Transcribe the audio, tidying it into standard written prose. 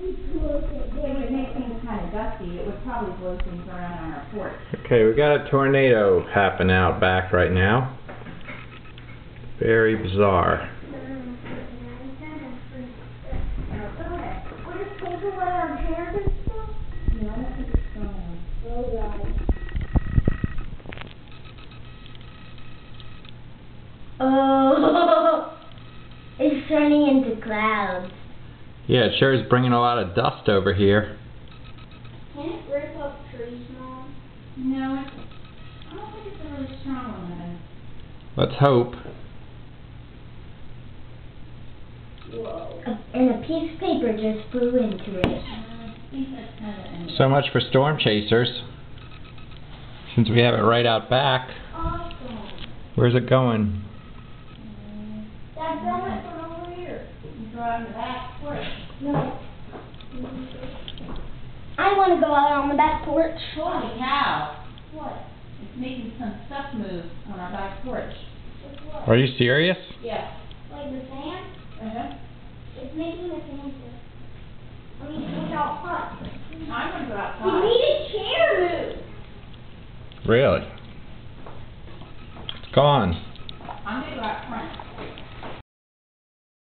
It would make things kind of dusty. It would probably blow things around on our porch. Okay, we got a tornado happening out back right now. Very bizarre. Oh, it's turning into clouds. Yeah, it sure is bringing a lot of dust over here. Can it rip up trees, Mom? No, I don't think it's a really strong one. Let's hope. Whoa. And a piece of paper just flew into it. I think that's kind of So much for storm chasers. Since we have it right out back. Awesome. Where's it going? That's going from over here. You go out in the back porch. No. I want to go out on the back porch. Holy cow! What? It's making some stuff move on our back porch. What? Are you serious? Yeah. Like the sand? Uh-huh. It's making the sand. I mean, it's all hot. I want to go outside. You need a chair move. Really? It's gone.